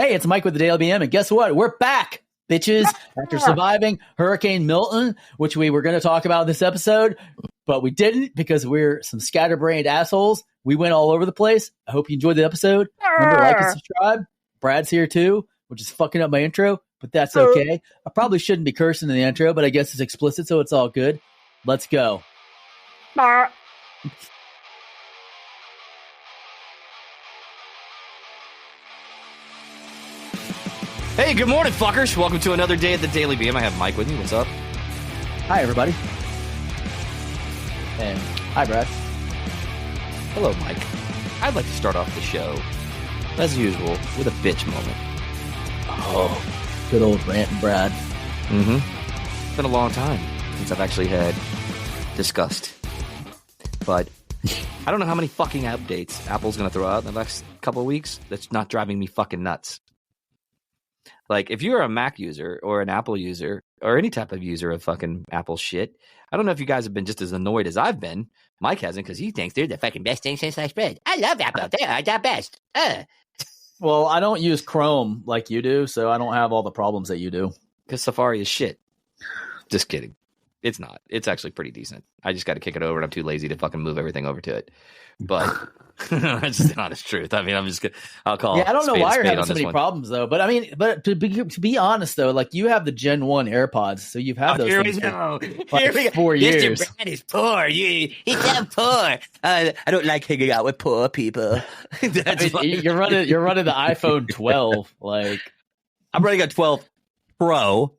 Hey, it's Mike with the Daily BM, and guess what? We're back, bitches, after surviving Hurricane Milton, which we were going to talk about in this episode, but we didn't because we're some scatterbrained assholes. We went all over the place. I hope you enjoyed the episode. Remember to like and subscribe. Brad's here too, which is fucking up my intro, but that's okay. I probably shouldn't be cursing in the intro, but I guess it's explicit, so it's all good. Let's go. Hey, good morning, fuckers. Welcome to another day at the Daily BM. I have Mike with me. What's up? Hi, everybody. And hi, Brad. Hello, Mike. I'd like to start off the show, as usual, with a bitch moment. Oh, good old rant and Brad. It's been a long time since I've actually had disgust. But I don't know how many fucking updates Apple's going to throw out in the next couple of weeks that's not driving me fucking nuts. Like, if you're a Mac user or an Apple user or any type of user of fucking Apple shit, I don't know if you guys have been just as annoyed as I've been. Mike hasn't because he thinks they're the fucking best thing since sliced bread. I love Apple. They are the best. Well, I don't use Chrome like you do, so I don't have all the problems that you do. Because Safari is shit. Just kidding. It's not. It's actually pretty decent. I just got to kick it over, and I'm too lazy to fucking move everything over to it. But that's just the honest truth. I mean, I'm just gonna. I'll call. Yeah, I don't know why you're having so many one. problems though. But I mean, but to be honest though, like you have the Gen 1 AirPods, so you've had those things for 4 years. Mr. Brad is poor. He's so poor. I don't like hanging out with poor people. You're running the iPhone 12. Like I'm running a 12 Pro.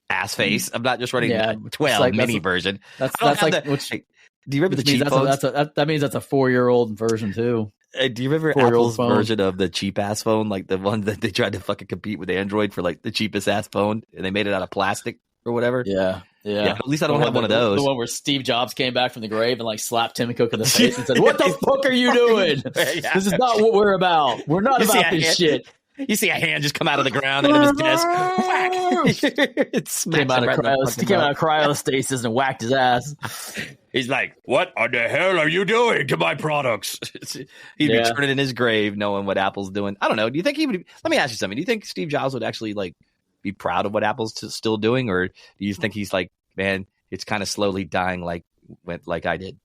Ass face. I'm not just running a 12 like, mini version. That's like. Do you remember the cheap phones? That means that's a 4-year-old version too. Do you remember Apple's version of the cheap ass phone, like the one that they tried to fucking compete with Android for, like the cheapest ass phone, and they made it out of plastic or whatever? Yeah. At least I don't have one of those. The one where Steve Jobs came back from the grave and like slapped Tim Cook in the face and said, "What the fuck are you doing? This is not what we're about. We're not about this shit." You see a hand just come out of the ground out of his desk. Whack! It came out of cryostasis and whacked his ass. He's like, "What the hell are you doing to my products?" He'd be turning in his grave knowing what Apple's doing. I don't know. Do you think he would? Let me ask you something. Do you think Steve Jobs would actually like be proud of what Apple's still doing, or do you think he's like, man, it's kind of slowly dying like I did?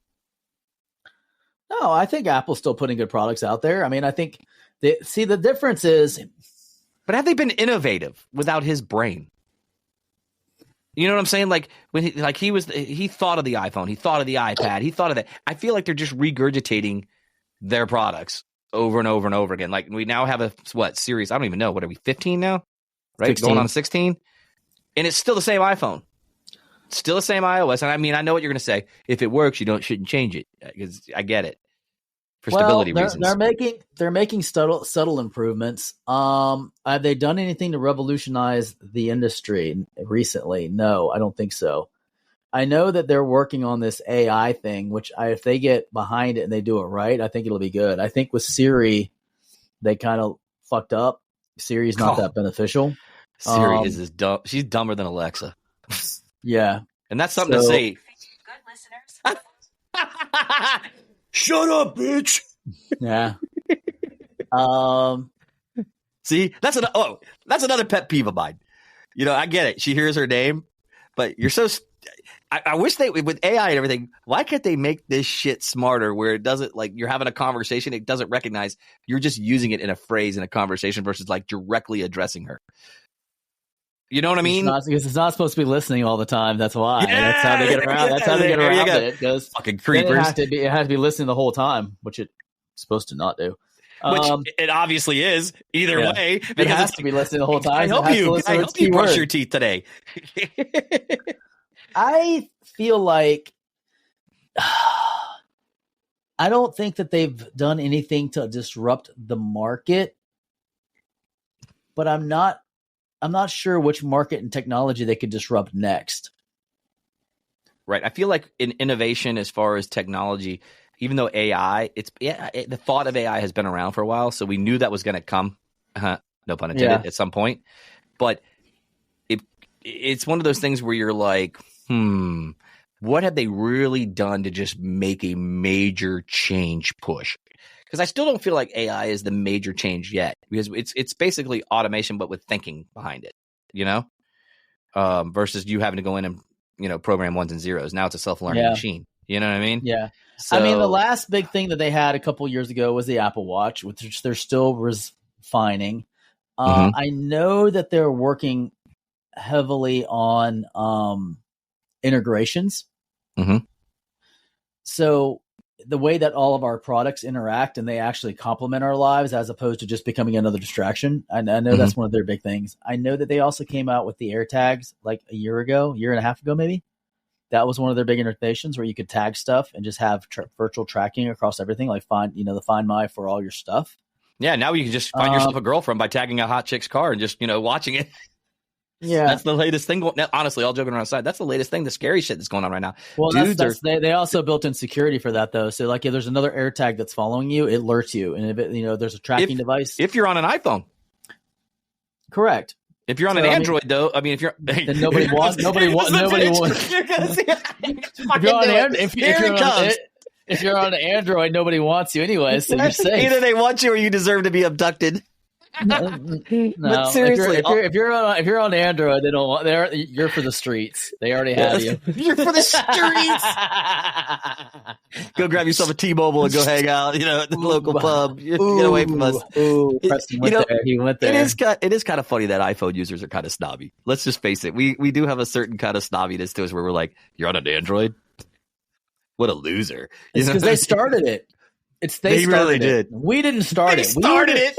No, I think Apple's still putting good products out there. I mean, I think the difference is, but have they been innovative without his brain? You know what I'm saying? Like when he thought of the iPhone, he thought of the iPad, he thought of that. I feel like they're just regurgitating their products over and over and over again. Like we now have a series? I don't even know. What are we? 15 now, right? 16. Going on 16, and it's still the same iPhone, still the same iOS. And I mean, I know what you're going to say. If it works, shouldn't change it, because I get it. For stability reasons, they're making subtle improvements. Have they done anything to revolutionize the industry recently? No, I don't think so. I know that they're working on this AI thing, which if they get behind it and they do it right, I think it'll be good. I think with Siri, they kind of fucked up. Siri's not that beneficial. Siri is dumb. She's dumber than Alexa. Yeah, and that's something to say. Good listeners. Shut up, bitch. Yeah. See, that's another pet peeve of mine. You know, I get it. She hears her name, but you're so. I wish they, with AI and everything, why can't they make this shit smarter where it doesn't, like, you're having a conversation, it doesn't recognize you're just using it in a phrase in a conversation versus like directly addressing her. You know what I mean? Because it's not supposed to be listening all the time. That's why. Yeah, that's how they get around. That's how they get around it. Because fucking creepers. It has to be listening the whole time, which it's supposed to not do. Which it obviously is either way. Because it has to be listening the whole time. Can I help you brush your teeth today? I feel like I don't think that they've done anything to disrupt the market, but I'm not sure which market and technology they could disrupt next. Right. I feel like in innovation, as far as technology, even though AI, the thought of AI has been around for a while, so we knew that was going to come, no pun intended, at some point. But it's one of those things where you're like, what have they really done to just make a major change push? because I still don't feel like AI is the major change yet, because it's basically automation, but with thinking behind it, versus you having to go in and, program ones and zeros. Now it's a self-learning machine. You know what I mean? Yeah. So, I mean, the last big thing that they had a couple years ago was the Apple Watch, which they're still refining. I know that they're working heavily on integrations. So the way that all of our products interact and they actually complement our lives as opposed to just becoming another distraction. I know that's one of their big things. I know that they also came out with the AirTags like a year and a half ago, maybe. That was one of their big innovations where you could tag stuff and just have virtual tracking across everything, like the Find My for all your stuff. Yeah, now you can just find yourself a girlfriend by tagging a hot chick's car and just, watching it. Yeah, that's the latest thing. Now, honestly, all joking around aside, that's the latest thing. The scary shit that's going on right now. Well, they also built in security for that though. So like, if there's another AirTag that's following you, it alerts you, and if there's a tracking device. If you're on an iPhone, correct. If you're on an Android, though, I mean, if you're then nobody wants. You're gonna see. If you're on an Android, nobody wants you anyway, so you're safe. Either they want you or you deserve to be abducted. No, but seriously, if you're on Android, they don't want. You're for the streets. They already have you. You're for the streets. Go grab yourself a T-Mobile and go hang out. At the local pub. Get away from us. Preston went there. He went there. It is kind of funny that iPhone users are kind of snobby. Let's just face it. We do have a certain kind of snobbiness to us where we're like, you're on an Android. What a loser! It's because they started it. They really did. We didn't start it. Started it.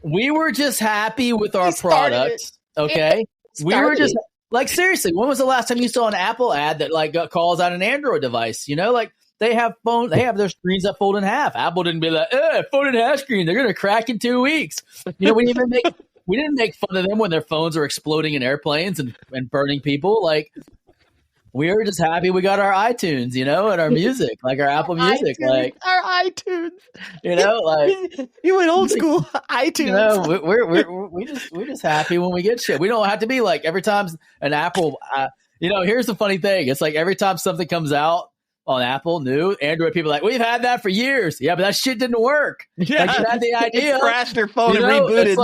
We were just happy with our product. Okay, we were just like, seriously. When was the last time you saw an Apple ad that calls out an Android device? Like they have their screens that fold in half. Apple didn't be like, fold in half screen. They're gonna crack in 2 weeks. We didn't make fun of them when their phones are exploding in airplanes and burning people. Like, we were just happy we got our iTunes, and our music, like our Apple Music, like our iTunes, like you went old school iTunes. We're just happy when we get shit. We don't have to be like every time an Apple. Here's the funny thing: it's like every time something comes out on Apple, new Android, people are like, we've had that for years. Yeah, but that shit didn't work. Yeah, like, you had the idea, crashed their phone and rebooted.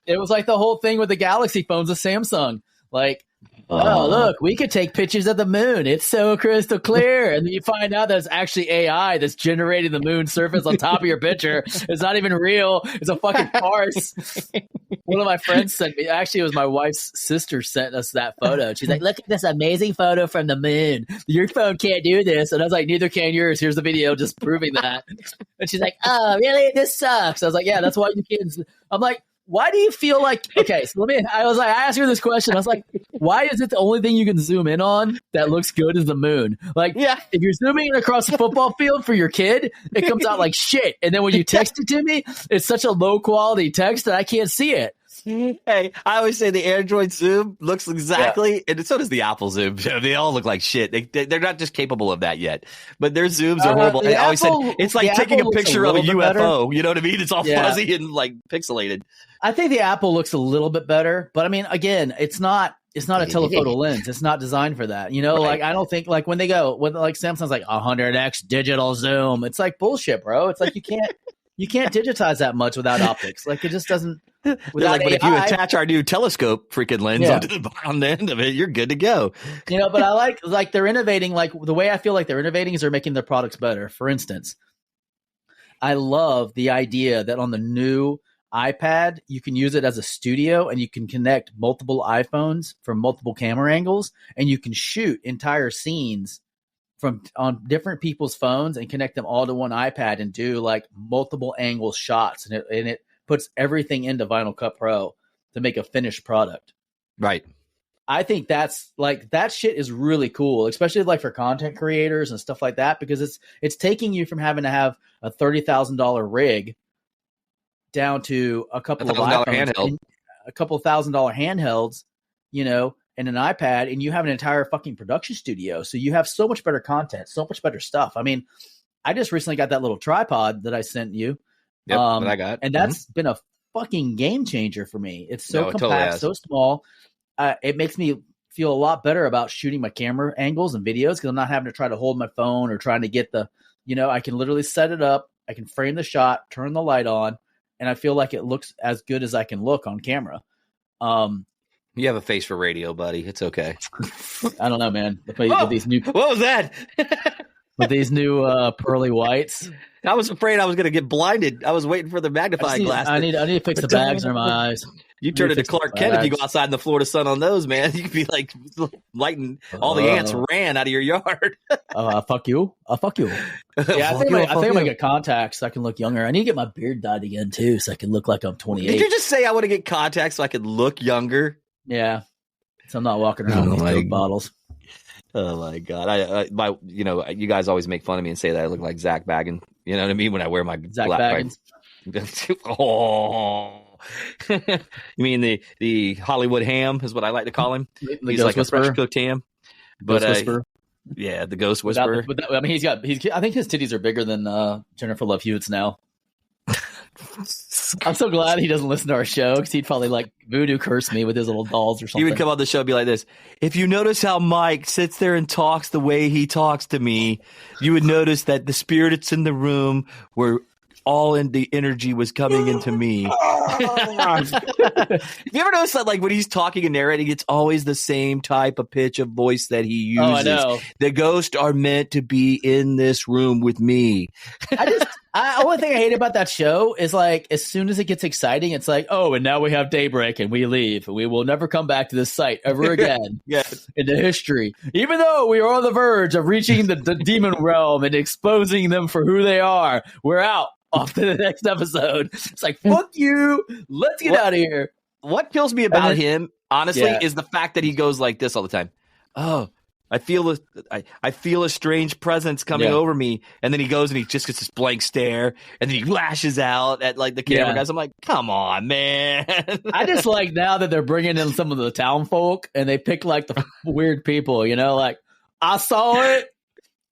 It was like the whole thing with the Galaxy phones with Samsung, like. Oh, look, we could take pictures of the moon. It's so crystal clear. And then you find out that it's actually AI that's generating the moon surface on top of your picture. It's not even real. It's a fucking farce. One of my friends sent me, actually, it was my wife's sister sent us that photo. She's like, look at this amazing photo from the moon. Your phone can't do this. And I was like, neither can yours. Here's the video just proving that. And she's like, oh, really? This sucks. I was like, yeah, that's why you kids. I'm like, why do you feel like, okay, so I asked her this question. I was like, why is it the only thing you can zoom in on that looks good is the moon? Like, if you're zooming in across a football field for your kid, it comes out like shit. And then when you text it to me, it's such a low quality text that I can't see it. Hey, I always say the Android Zoom looks exactly, and so does the Apple Zoom. They all look like shit. They're not just capable of that yet, but their Zooms are horrible. I always said it's like taking a picture of a UFO. Better. You know what I mean? It's all fuzzy and like pixelated. I think the Apple looks a little bit better, but I mean, again, it's not a telephoto lens. It's not designed for that. Right. Like I don't think like when Samsung's like 100x digital zoom, it's like bullshit, bro. It's like you can't digitize that much without optics. Like it just doesn't. But if you attach our new telescope freaking lens on the end of it, you're good to go. But I like they're innovating. Like the way I feel like they're innovating is they're making their products better. For instance, I love the idea that on the new iPad, you can use it as a studio and you can connect multiple iPhones from multiple camera angles and you can shoot entire scenes on different people's phones and connect them all to one iPad and do like multiple angle shots. And it puts everything into Final Cut Pro to make a finished product. Right. I think that's like, that shit is really cool, especially like for content creators and stuff like that, because it's taking you from having to have a $30,000 rig down to a couple of iPhones, a couple $1,000 handhelds, and an iPad, and you have an entire fucking production studio. So you have so much better content, so much better stuff. I mean, I just recently got that little tripod that I sent you. Yep, that I got. And that's been a fucking game changer for me. It's so compact, so small. It makes me feel a lot better about shooting my camera angles and videos because I'm not having to try to hold my phone or trying to get I can literally set it up I can frame the shot, turn the light on, and I feel like it looks as good as I can look on camera. You have a face for radio, buddy. It's okay. I don't know, man. With these new, what was that? with these new pearly whites, I was afraid I was going to get blinded. I was waiting for the magnifying glass. I need to fix the bags under my eyes. You turn into Clark Kent if you go outside in the Florida sun on those, man. You could be like lighting. All the ants ran out of your yard. Fuck you. Fuck you. Yeah, I think I'm gonna get contacts so I can look younger. I need to get my beard dyed again too, so I can look like I'm 28. Did you just say I want to get contacts so I could look younger? Yeah. So I'm not walking around with these Coke bottles. Oh my god! You guys always make fun of me and say that I look like Zach Baggins. You know what I mean when I wear my Zach Baggins. Oh. You mean the Hollywood ham is what I like to call him. He's like whisperer. a fresh cooked ham. But yeah, the ghost whisperer. I mean, I think his titties are bigger than Jennifer Love Hewitt's now. I'm so glad he doesn't listen to our show because he'd probably like voodoo curse me with his little dolls or something. He would come on the show and be like this. If you notice how Mike sits there and talks the way he talks to me, you would notice that the spirits in the room were all in the energy was coming into me. Have you ever noticed that, like, when he's talking and narrating, it's always the same type of pitch of voice that he uses? Oh, I know. The ghosts are meant to be in this room with me. Only thing I hate about that show is, like, as soon as it gets exciting, it's like, oh, and now we have daybreak and we leave. We will never come back to this site ever again into history. Even though we are on the verge of reaching the demon realm and exposing them for who they are, we're out. Off to the next episode. It's like, fuck you. Let's get out of here. What kills me about him, honestly, is the fact that he goes like this all the time. Oh, I feel a strange presence coming over me. And then he goes and he just gets this blank stare. And then he lashes out at like the camera guys. I'm like, come on, man. I just like now that they're bringing in some of the town folk and they pick like the weird people, you know, like I saw it.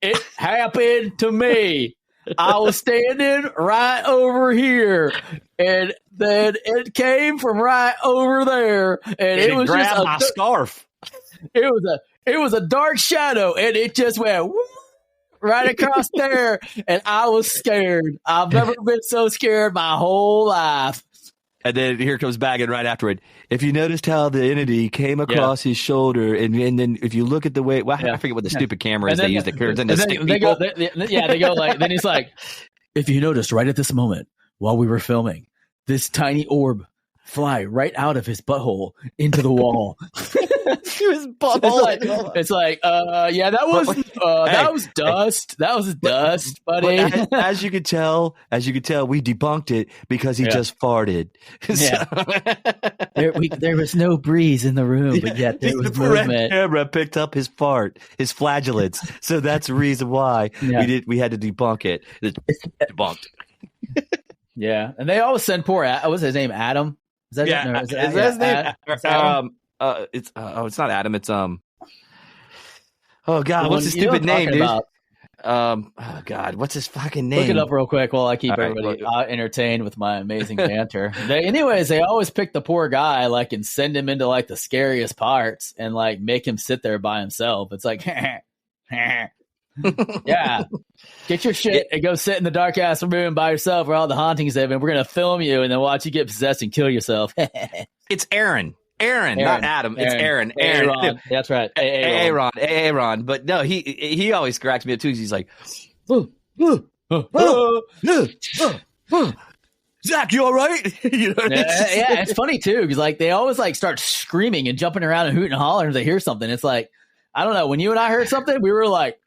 It happened to me. I was standing right over here, and then it came from right over there, and it was just my scarf. It was a dark shadow, and it just went right across there, and I was scared. I've never been so scared my whole life. And then here comes Baggin right afterward. If you noticed how the entity came across his shoulder, and then if you look at the way, I forget what the stupid camera is they use that turns into stick people. They go like, then he's like, if you noticed right at this moment while we were filming, this tiny orb fly right out of his butthole into the wall. His butthole. It's like, that was dust. That was dust, buddy. As you could tell, we debunked it because he just farted. There was no breeze in the room, but yet there was movement. The camera picked up his fart, his flatulence, so that's the reason why we had to debunk it. It's debunked. Yeah, and they always send poor. What was his name? Adam. Is that his name? It's not Adam. It's oh god, what's his stupid name, dude? Oh god, what's his fucking name? Look it up real quick while I keep everybody entertained with my amazing banter. They always pick the poor guy, like, and send him into like the scariest parts and like make him sit there by himself. It's like, yeah, get your shit and go sit in the dark ass room by yourself where all the hauntings have been. We're gonna film you and then watch you get possessed and kill yourself. It's Aaron, not Adam. It's Aaron. Aaron. That's right. Aaron. But no, he always cracks me up too. He's like, Zach, you all right? You know, it's funny too because like they always like start screaming and jumping around and hooting and hollering if they hear something. It's like, I don't know. When you and I heard something, we were like.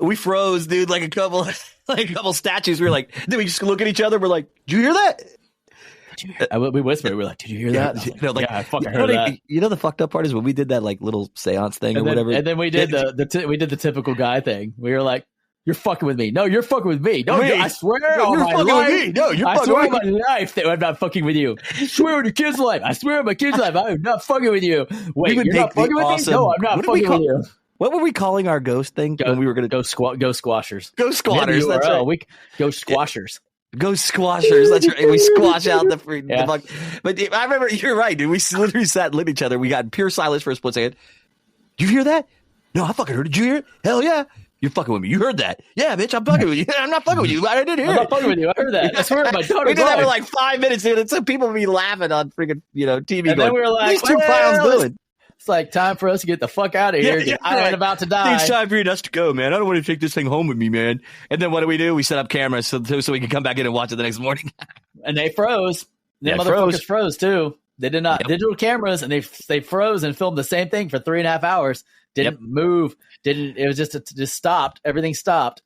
We froze, dude, like a couple statues. We were like, then we just look at each other. We're like, did you hear that? We whispered. We were like, did you hear that? I fucking heard that. You know the fucked up part is when we did that like little seance thing whatever. And then we did the typical guy thing. We were like, you're fucking with me. No, you're fucking with me. No, I swear on my life. No, you're fucking with me. I swear on my life that I'm not fucking with you. I swear on your kid's life. I swear on my kid's life. I'm not fucking with you. Wait, you're not fucking with me? No, I'm not fucking with you. What were we calling our ghost thing when we were going to go squashers? Go squatters. That's right. Go squashers. Go squashers. That's right. We squash out the fuck. But I remember, you're right, dude. We literally sat and looked at each other. We got pure silence for a split second. Did you hear that? No, I fucking heard it. Did you hear it? Hell yeah. You're fucking with me. You heard that? Yeah, bitch, I'm fucking with you. I'm not fucking with you. I didn't hear I'm it. not fucking with you. I heard that. I swear my daughter. We did that for like 5 minutes, dude. And so people would be laughing on freaking, TV. And then we were like, these two clowns doing. It's like time for us to get the fuck out of here. I ain't about to die. It's time for us to go, man. I don't want to take this thing home with me, man. And then what do? We set up cameras so we can come back in and watch it the next morning. And they froze. The motherfuckers froze too. They did not digital cameras, and they froze and filmed the same thing for 3.5 hours. Didn't move. It was just stopped. Everything stopped.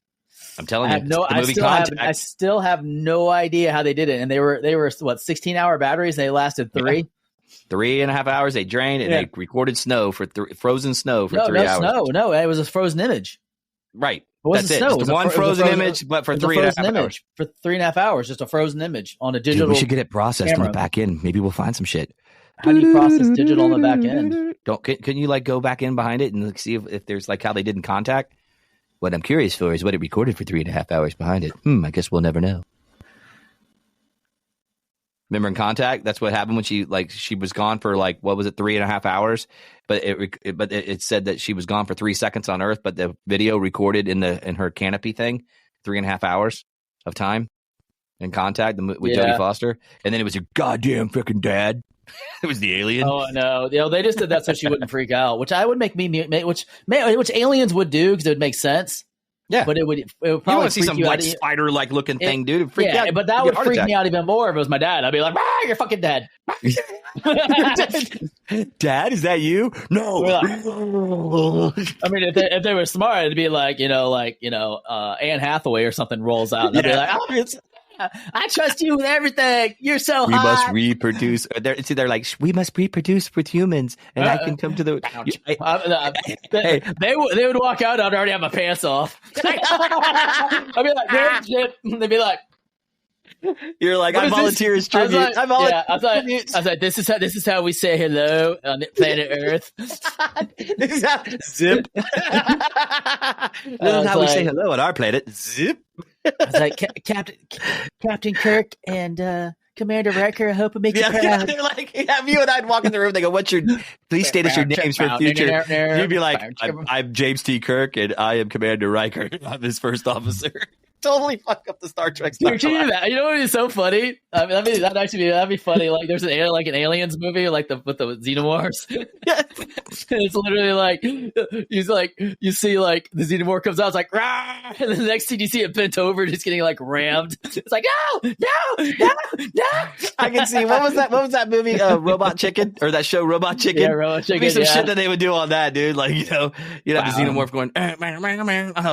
I'm telling you. I still have no idea how they did it. And they were what, 16-hour batteries? They lasted 3. Yeah. 3.5 hours. They drained and they recorded frozen snow for 3 hours. No, it was a frozen image. Right. That's it. Snow. Just one frozen image, but for 3.5 hours. For 3.5 hours, just a frozen image on a digital. Dude, we should get it processed on the back end. Maybe we'll find some shit. How do you process digital on the back end? Can you go back in behind it and see if there's how they did in Contact? What I'm curious for is what it recorded for 3.5 hours behind it. I guess we'll never know. Remember in Contact? That's what happened when she was gone for 3.5 hours, but it said that she was gone for 3 seconds on Earth, but the video recorded in her canopy thing, 3.5 hours of time in Contact with Jodie Foster, and then it was your goddamn freaking dad. It was the alien. Oh no! They just did that so she wouldn't freak out, which I would which aliens would do because it would make sense. Yeah, but it would probably you want to see some spider looking thing, dude. It'd freak out. But that would freak me out even more if it was my dad. I'd be like, "You're fucking dead." Dad, is that you? No. I mean, if they were smart, it'd be like Anne Hathaway or something rolls out. And I'd be like, I trust you with everything. You're so hot. We must reproduce. They're like, we must reproduce with humans, and I can come to the. They would walk out. I'd already have my pants off. I'd be like, shit. They'd be like, "You're like, I volunteer as tribute." I was like, this is how we say hello on planet Earth. This is how zip. This is how we say hello on our planet. Zip. I was like, Captain Kirk and Commander Riker, I hope it makes you proud. They're like, you and I'd walk in the room. They go, please state us your names for future. You'd be like, I'm James T. Kirk, and I am Commander Riker. I'm his first officer. Totally fuck up the Star Trek stuff. You know what would be so funny? I mean, that'd be funny. Like there's an aliens movie, with the xenomorphs. It's literally like you see the xenomorph comes out, it's like rah, and then the next thing you see it bent over, just getting rammed. It's like no. I can see what was that movie? Robot Chicken, or that show Robot Chicken? Yeah, Robot Chicken. Some shit that they would do on that, dude. The xenomorph going.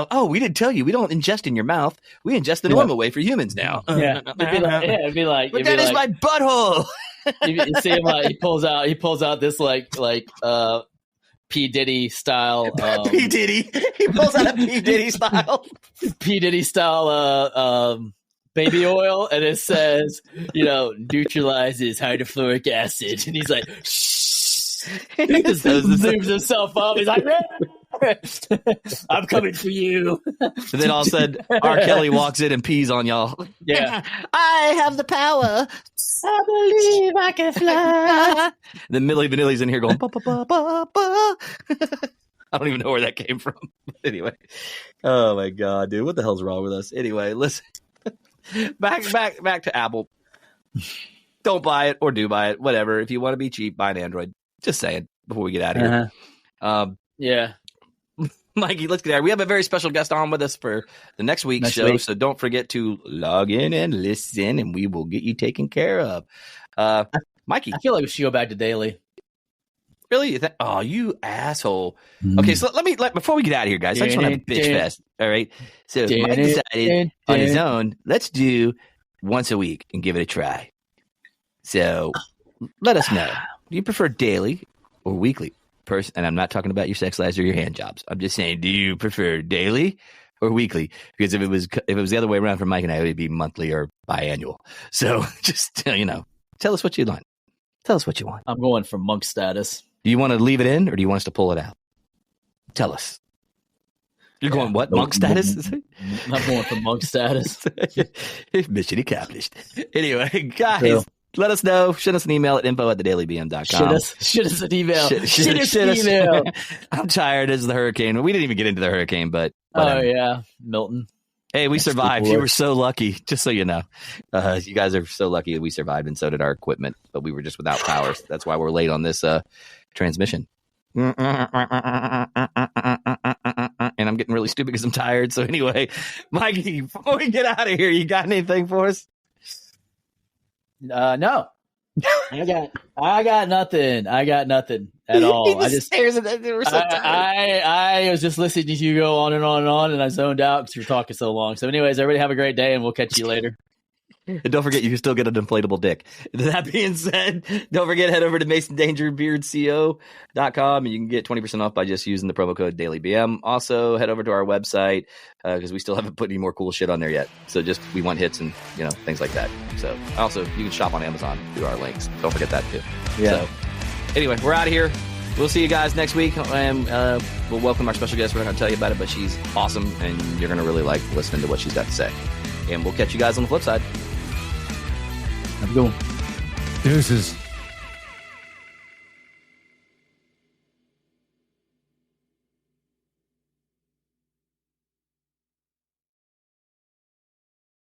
Oh, we didn't tell you. We don't ingest in your mouth. We ingest the normal way for humans now. It'd be like, but that is my butthole. You see him he pulls out this P. Diddy style. P. Diddy. He pulls out a P. Diddy style. P. Diddy style baby oil, and it says, neutralizes hydrofluoric acid, and he's like, shh. He just zooms himself up. He's like, I'm coming for you. And then all of a sudden, R. Kelly walks in and pees on y'all. Yeah. I have the power. I believe I can fly. Then Milli Vanilli's in here going, ba, ba, ba, ba, ba. I don't even know where that came from. But anyway. Oh my God, dude. What the hell's wrong with us? Anyway, listen. Back to Apple. Don't buy it or do buy it. Whatever. If you want to be cheap, buy an Android. Just saying before we get out of here. Yeah. Mikey, let's get out. We have a very special guest on with us for the next week's show, so don't forget to log in and listen, and we will get you taken care of. Mikey. I feel like we should go back to daily. Really? Oh, you asshole. Okay, so before we get out of here, guys, I just want to have a bitch fest. All right? So Mike decided on his own, let's do once a week and give it a try. So let us know. Do you prefer daily or weekly? And I'm not talking about your sex lives or your hand jobs. I'm just saying, do you prefer daily or weekly? Because if it was the other way around for Mike and I, it would be monthly or biannual. So just tell us what you want. Tell us what you want. I'm going for monk status. Do you want to leave it in, or do you want us to pull it out? Tell us. You're going what? Monk status? I'm going for monk status. Mission accomplished. Anyway, guys. Let us know. Send us an email at info@thedailybm.com. Shoot us an email. Shoot us an email. I'm tired. This is the hurricane. We didn't even get into the hurricane, but But, Oh yeah, Milton. hey, we survived. Lord. You were so lucky, just so you know. You guys are so lucky that we survived, and so did our equipment. But we were just without power. That's why we're late on this transmission. And I'm getting really stupid because I'm tired. So anyway, Mikey, before we get out of here, you got anything for us? No. I got nothing. I got nothing at all. He just stares at that. We're so tired. I was just listening to you go on and on and on, and I zoned out because you're talking so long. So, anyways, everybody have a great day, and we'll catch you later. And don't forget, you can still get an inflatable dick. That being said, don't forget, head over to MasonDangerBeardCO.com and you can get 20% off by just using the promo code DailyBM. Also, head over to our website because we still haven't put any more cool shit on there yet. So just, we want hits and, things like that. So also, you can shop on Amazon through our links. Don't forget that too. Yeah. So anyway, we're out of here. We'll see you guys next week. And we'll welcome our special guest. We're not going to tell you about it, but she's awesome and you're going to really like listening to what she's got to say. And we'll catch you guys on the flip side. Have a good one. Deuces.